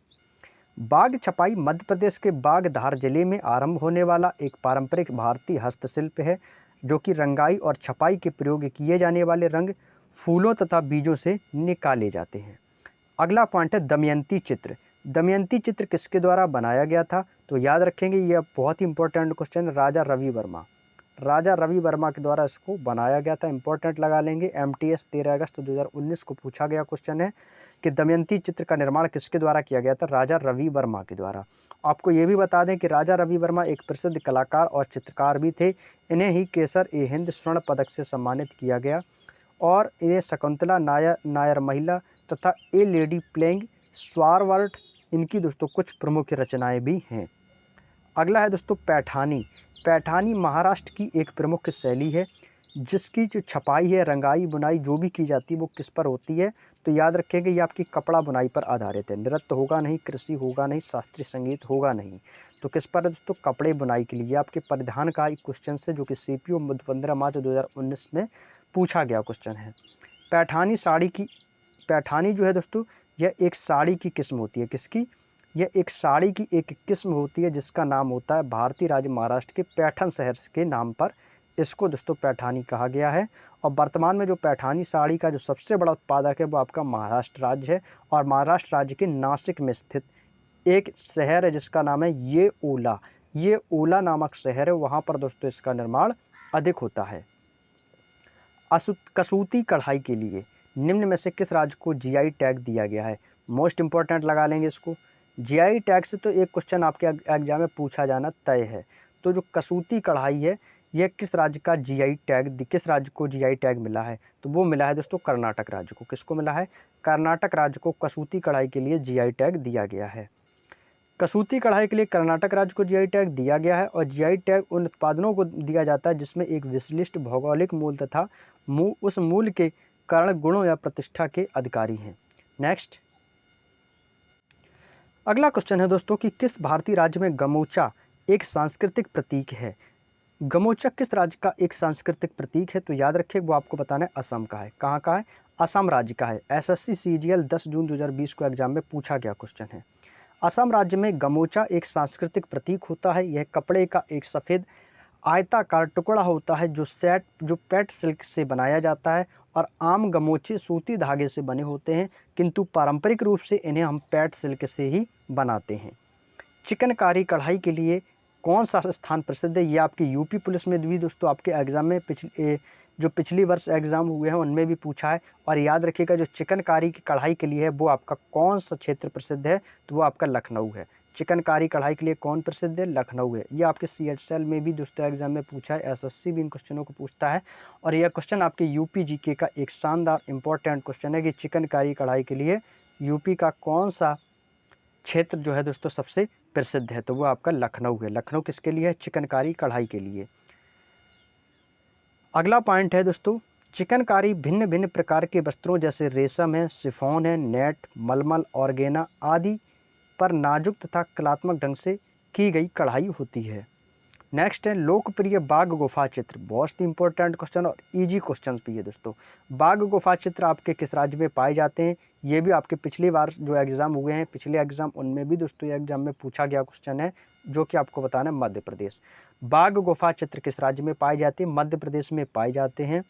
S1: बाघ छपाई मध्य प्रदेश के बागधार जिले में आरंभ होने वाला एक पारंपरिक भारतीय हस्तशिल्प है, जो कि रंगाई और छपाई के प्रयोग किए जाने वाले रंग, फूलों तथा बीजों से निकाले जाते हैं। अगला पॉइंट है दमयंती चित्र। दमयंती चित्र किसके द्वारा बनाया गया था, तो याद रखेंगे यह बहुत ही इंपॉर्टेंट क्वेश्चन, राजा रवि वर्मा। राजा रवि वर्मा के द्वारा इसको बनाया गया था, इंपॉर्टेंट लगा लेंगे। एमटीएस 13 अगस्त 2019 को पूछा गया क्वेश्चन है कि दमयंती चित्र का निर्माण किसके द्वारा किया गया था, राजा रवि वर्मा के द्वारा। आपको ये भी बता दें कि राजा रवि वर्मा एक प्रसिद्ध कलाकार और चित्रकार भी थे। इन्हें ही केसर ए हिंद स्वर्ण पदक से सम्मानित किया गया और इन्हें शकुंतला नायर महिला तथा ए लेडी प्लेइंग स्वारवर्ट इनकी दोस्तों कुछ प्रमुख रचनाएं भी हैं। अगला है दोस्तों पैठानी। पैठानी महाराष्ट्र की एक प्रमुख शैली है, जिसकी जो छपाई है, रंगाई बुनाई जो भी की जाती है वो किस पर होती है, तो याद रखेंगे ये आपकी कपड़ा बुनाई पर आधारित है। नृत्य होगा नहीं, कृषि होगा नहीं, शास्त्रीय संगीत होगा नहीं, तो किस पर है दोस्तों, कपड़े बुनाई के लिए। आपके परिधान का एक क्वेश्चन से जो कि सीपीयू 15 मार्च 2019 में पूछा गया क्वेश्चन है। पैठानी साड़ी की, पैठानी जो है दोस्तों यह एक साड़ी की किस्म होती है। किसकी, यह एक साड़ी की एक किस्म होती है जिसका नाम होता है भारतीय राज्य महाराष्ट्र के पैठन शहर के नाम पर इसको दोस्तों पैठानी कहा गया है। और वर्तमान में जो पैठानी साड़ी का जो सबसे बड़ा उत्पादक है वो आपका महाराष्ट्र राज्य है, और महाराष्ट्र राज्य के नासिक में स्थित एक शहर है जिसका नाम है ये ओला। ये ओला नामक शहर है, वहाँ पर दोस्तों इसका निर्माण अधिक होता है। कसूती कढ़ाई के लिए निम्न में से किस राज्य को जीआई टैग दिया गया है। मोस्ट इंपॉर्टेंट लगा लेंगे इसको। जीआई टैग से तो एक क्वेश्चन आपके एग्जाम में पूछा जाना तय है। तो जो कसूती कढ़ाई है यह किस राज्य का जीआई टैग, किस राज्य को जीआई टैग मिला है, तो वो मिला है दोस्तों कर्नाटक राज्य को। किसको मिला है, कर्नाटक राज्य को कसूती कढ़ाई के लिए जीआई टैग दिया गया है। कसूती कढ़ाई के लिए कर्नाटक राज्य को जीआई टैग दिया गया है, और जीआई टैग उन उत्पादनों को दिया जाता है जिसमें एक विशिष्ट भौगोलिक मूल तथा उस मूल के कारण गुणों या प्रतिष्ठा के अधिकारी हैं। नेक्स्ट अगला क्वेश्चन है दोस्तों कि किस भारतीय राज्य में गमोचा एक सांस्कृतिक प्रतीक है। गमोचा किस राज्य का एक सांस्कृतिक प्रतीक है, तो याद रखिए वो आपको बताना है असम का है। कहाँ का है, असम राज्य का है। एसएससी सीजीएल 10 जून 2020 को एग्जाम में पूछा गया क्वेश्चन है। असम राज्य में गमोचा एक सांस्कृतिक प्रतीक होता है। यह कपड़े का एक सफ़ेद आयताकार टुकड़ा होता है जो पैट सिल्क से बनाया जाता है, और आम गमोचे सूती धागे से बने होते हैं, किंतु पारंपरिक रूप से इन्हें हम पैट सिल्क से ही बनाते हैं। चिकनकारी कढ़ाई के लिए कौन सा स्थान प्रसिद्ध है, ये आपकी यूपी पुलिस में भी दोस्तों आपके एग्जाम में पिछली वर्ष एग्जाम हुए हैं उनमें भी पूछा है। और याद रखिएगा जो चिकनकारी की कढ़ाई के लिए है वो आपका कौन सा क्षेत्र प्रसिद्ध है, तो वो आपका लखनऊ है। चिकनकारी कढ़ाई के लिए कौन प्रसिद्ध है, लखनऊ है। ये आपके सीएचएल में भी दोस्तों एग्जाम में पूछा है, एसएससी भी इन क्वेश्चनों को पूछता है। और यह क्वेश्चन आपके यूपी जीके का एक शानदार इंपॉर्टेंट क्वेश्चन है कि चिकनकारी कढ़ाई के लिए यूपी का कौन सा क्षेत्र जो है दोस्तों सबसे प्रसिद्ध है, तो वो आपका लखनऊ है। लखनऊ किसके लिए है, चिकनकारी कढ़ाई के लिए। अगला पॉइंट है दोस्तों चिकनकारी भिन्न भिन्न प्रकार के वस्त्रों जैसे रेशम है, शिफॉन है, नेट, मलमल, ऑर्गेना आदि पर नाजुक तथा कलात्मक ढंग से की गई कढ़ाई होती है। नेक्स्ट है लोकप्रिय बाघ गुफा चित्र। बहुत इंपॉर्टेंट क्वेश्चन और इजी क्वेश्चन भी है दोस्तों। बाघ गुफा चित्र आपके किस राज्य में पाए जाते हैं, ये भी आपके पिछली बार जो एग्जाम हुए हैं पिछले एग्जाम उनमें भी दोस्तों ये एग्जाम में पूछा गया क्वेश्चन है, जो कि आपको बताना है मध्य प्रदेश। बाघ गुफा चित्र किस राज्य में पाए जाते हैं, मध्य प्रदेश में पाए जाते हैं।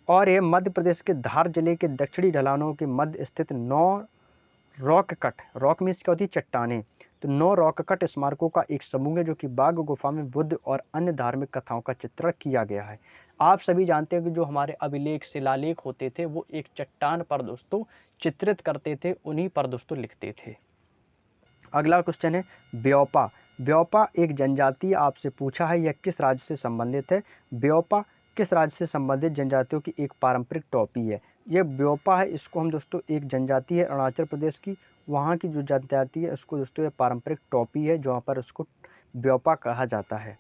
S1: और ये मध्य प्रदेश के धार जिले के दक्षिणी ढलानों के मध्य स्थित 9 रॉक कट, रॉक मीन्स क्या होती है, चट्टानें, तो 9 रॉक कट स्मारकों का एक समूह है जो कि बाघ गुफा में बुद्ध और अन्य धार्मिक कथाओं का चित्रण किया गया है। आप सभी जानते हैं कि जो हमारे अभिलेख शिलालेख होते थे वो एक चट्टान पर दोस्तों चित्रित करते थे उन्हीं पर दोस्तों लिखते थे। अगला क्वेश्चन है ब्योपा। ब्योपा एक जनजाति आपसे पूछा है, यह किस राज्य से संबंधित है? ब्योपा किस राज्य से संबंधित जनजातियों की एक पारंपरिक टोपी है। यह ब्योपा है, इसको हम दोस्तों एक जनजाति है अरुणाचल प्रदेश की, वहाँ की जो जनजाति है उसको दोस्तों ये पारंपरिक टोपी है, जहाँ पर उसको ब्योपा कहा जाता है।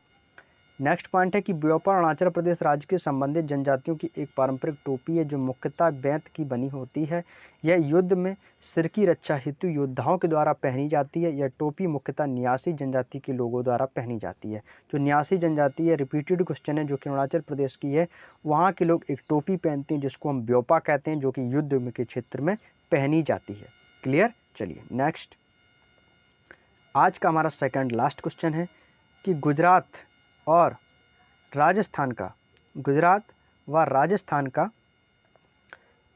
S1: नेक्स्ट पॉइंट है कि ब्योपा अरुणाचल प्रदेश राज्य के संबंधित जनजातियों की एक पारंपरिक टोपी है जो मुख्यतः बेंत की बनी होती है। यह युद्ध में सिर की रक्षा हेतु योद्धाओं के द्वारा पहनी जाती है। यह टोपी मुख्यतः न्यासी जनजाति के लोगों द्वारा पहनी जाती है। जो न्यासी जनजाति है, रिपीटेड क्वेश्चन है, जो कि अरुणाचल प्रदेश की है, वहाँ के लोग एक टोपी पहनते हैं जिसको हम ब्योपा कहते हैं, जो कि युद्ध के क्षेत्र में पहनी जाती है। क्लियर? चलिए नेक्स्ट, आज का हमारा सेकंड लास्ट क्वेश्चन है कि गुजरात व राजस्थान का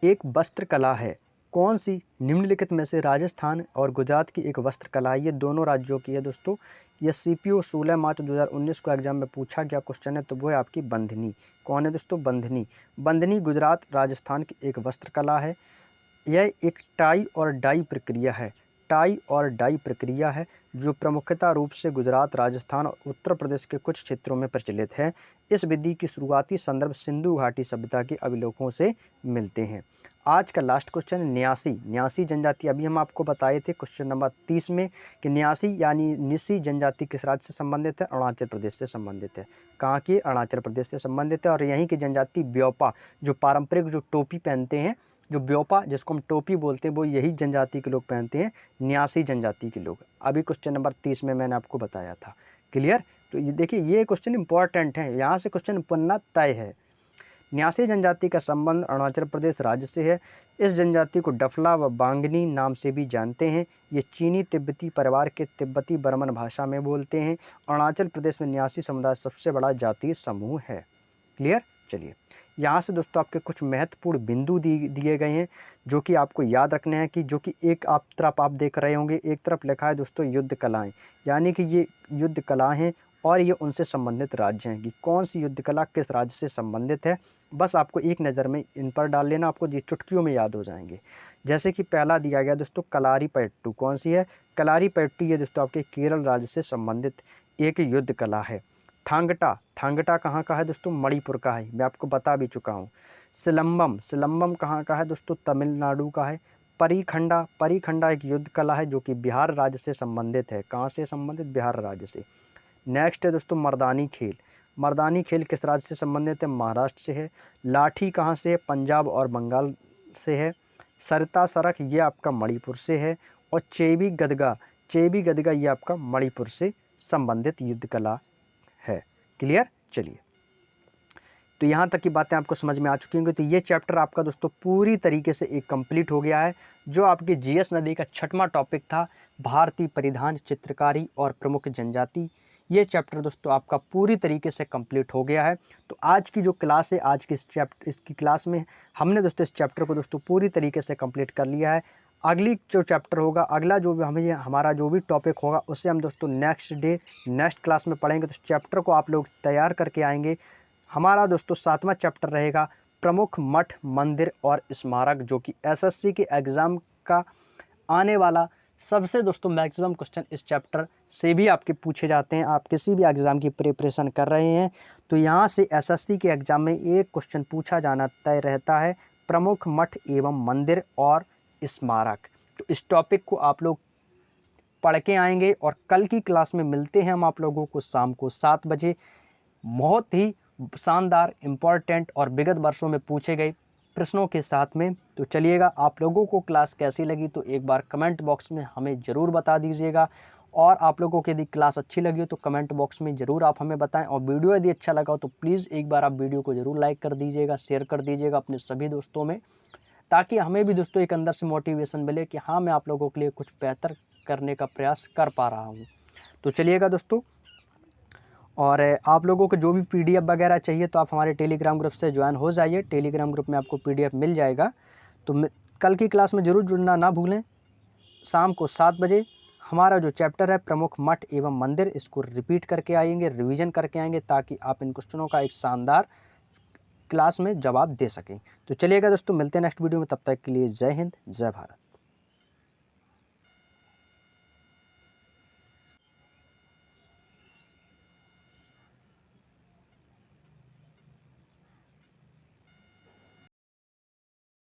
S1: एक वस्त्र कला है, कौन सी निम्नलिखित में से राजस्थान और गुजरात की एक वस्त्र कला है? ये दोनों राज्यों की है दोस्तों। ये CPO 16 मार्च 2019 को एग्जाम में पूछा गया क्वेश्चन है, तो वो है आपकी बंधनी। कौन है दोस्तों? बंधनी। बंधनी गुजरात राजस्थान की एक वस्त्र कला है। यह एक टाई और डाई प्रक्रिया है। टाई और डाई प्रक्रिया है जो प्रमुखतः रूप से गुजरात, राजस्थान और उत्तर प्रदेश के कुछ क्षेत्रों में प्रचलित है। इस विधि की शुरुआती संदर्भ सिंधु घाटी सभ्यता के अभिलेखों से मिलते हैं। आज का लास्ट क्वेश्चन न्यासी। न्यासी जनजाति अभी हम आपको बताए थे क्वेश्चन नंबर 30 में कि न्यासी यानी निसी जनजाति किस राज्य से संबंधित है? अरुणाचल प्रदेश से संबंधित है। कहाँ की? अरुणाचल प्रदेश से संबंधित है। और यहीं की जनजाति ब्योपा, जो पारंपरिक जो टोपी पहनते हैं, जो ब्योपा जिसको हम टोपी बोलते हैं, वो यही जनजाति के लोग पहनते हैं, न्यासी जनजाति के लोग। अभी क्वेश्चन नंबर 30 में मैंने आपको बताया था। क्लियर? तो ये देखिए, ये क्वेश्चन इंपॉर्टेंट है, यहाँ से क्वेश्चन बनना तय है। न्यासी जनजाति का संबंध अरुणाचल प्रदेश राज्य से है। इस जनजाति को डफला व बांगनी नाम से भी जानते हैं। ये चीनी तिब्बती परिवार के तिब्बती बर्मन भाषा में बोलते हैं। अरुणाचल प्रदेश में न्यासी समुदाय सबसे बड़ा जातीय समूह है। क्लियर? चलिए, यहाँ से दोस्तों आपके कुछ महत्वपूर्ण बिंदु दिए गए हैं जो कि आपको याद रखने हैं, कि जो कि एक तरफ आप देख रहे होंगे, एक तरफ लिखा है दोस्तों युद्ध कलाएं, यानी कि ये युद्ध कला हैं और ये उनसे संबंधित राज्य हैं कि कौन सी युद्ध कला किस राज्य से संबंधित है। बस आपको एक नज़र में इन पर डाल लेना, आपको ये चुटकियों में याद हो जाएंगे। जैसे कि पहला दिया गया दोस्तों कलारीपयट्टू, कौन सी है? कलारीपयट्टू ये दोस्तों आपके केरल राज्य से संबंधित एक युद्ध कला है। थांगटा, थांगटा कहाँ का है दोस्तों? मणिपुर का है, मैं आपको बता भी चुका हूँ। सिलम्बम, सिलम्बम कहाँ का है दोस्तों? तमिलनाडु का है। परिखंडा, परिखंडा एक युद्ध कला है जो कि बिहार राज्य से संबंधित है। कहाँ से संबंधित? बिहार राज्य से। नेक्स्ट है दोस्तों मर्दानी खेल। मर्दानी खेल किस राज्य से संबंधित है? महाराष्ट्र से है। लाठी कहाँ से है? पंजाब और बंगाल से है। सरता सरक ये आपका मणिपुर से है। और चेबी गदगा, चेबी गदगा ये आपका मणिपुर से संबंधित युद्ध कला है। क्लियर? चलिए, तो यहाँ तक की बातें आपको समझ में आ चुकी होंगी। तो ये चैप्टर आपका दोस्तों पूरी तरीके से एक कंप्लीट हो गया है, जो आपकी GS नदी का 6वां टॉपिक था, भारतीय परिधान, चित्रकारी और प्रमुख जनजाति। ये चैप्टर दोस्तों आपका पूरी तरीके से कंप्लीट हो गया है। तो आज की जो क्लास है, आज की इसकी क्लास में हमने दोस्तों इस चैप्टर को दोस्तों पूरी तरीके से कंप्लीट कर लिया है। अगली जो चैप्टर होगा, अगला जो भी हमारा जो भी टॉपिक होगा, उसे हम दोस्तों नेक्स्ट क्लास में पढ़ेंगे। तो इस चैप्टर को आप लोग तैयार करके आएंगे। हमारा दोस्तों 7वां चैप्टर रहेगा प्रमुख मठ, मंदिर और स्मारक, जो कि SSC के एग्ज़ाम का आने वाला सबसे दोस्तों मैक्सिमम क्वेश्चन इस चैप्टर से भी आपके पूछे जाते हैं। आप किसी भी एग्ज़ाम की प्रिपरेशन कर रहे हैं तो यहाँ से SSC के एग्ज़ाम में एक क्वेश्चन पूछा जाना तय रहता है, प्रमुख मठ एवं मंदिर और स्मारक। तो इस टॉपिक को आप लोग पढ़ के आएंगे और कल की क्लास में मिलते हैं हम आप लोगों को शाम को 7 बजे बहुत ही शानदार, इम्पॉर्टेंट और विगत वर्षों में पूछे गए प्रश्नों के साथ में। तो चलिएगा, आप लोगों को क्लास कैसी लगी तो एक बार कमेंट बॉक्स में हमें ज़रूर बता दीजिएगा। और आप लोगों को यदि क्लास अच्छी लगी हो तो कमेंट बॉक्स में ज़रूर आप हमें बताएं। और वीडियो यदि अच्छा लगा हो तो प्लीज़ एक बार आप वीडियो को ज़रूर लाइक कर दीजिएगा, शेयर कर दीजिएगा अपने सभी दोस्तों में, ताकि हमें भी दोस्तों एक अंदर से मोटिवेशन मिले कि हाँ, मैं आप लोगों के लिए कुछ बेहतर करने का प्रयास कर पा रहा हूँ। तो चलिएगा दोस्तों, और आप लोगों को जो भी PDF वगैरह चाहिए तो आप हमारे टेलीग्राम ग्रुप से ज्वाइन हो जाइए। टेलीग्राम ग्रुप में आपको PDF मिल जाएगा। तो कल की क्लास में ज़रूर जुड़ना ना भूलें। शाम को 7 बजे हमारा जो चैप्टर है प्रमुख मठ एवं मंदिर, इसको रिपीट करके आएंगे, रिवीजन करके आएंगे, ताकि आप इन क्वेश्चनों का एक शानदार क्लास में जवाब दे सकें। तो चलिएगा दोस्तों, मिलते हैं नेक्स्ट वीडियो में, तब तक के लिए जय हिंद, जय भारत।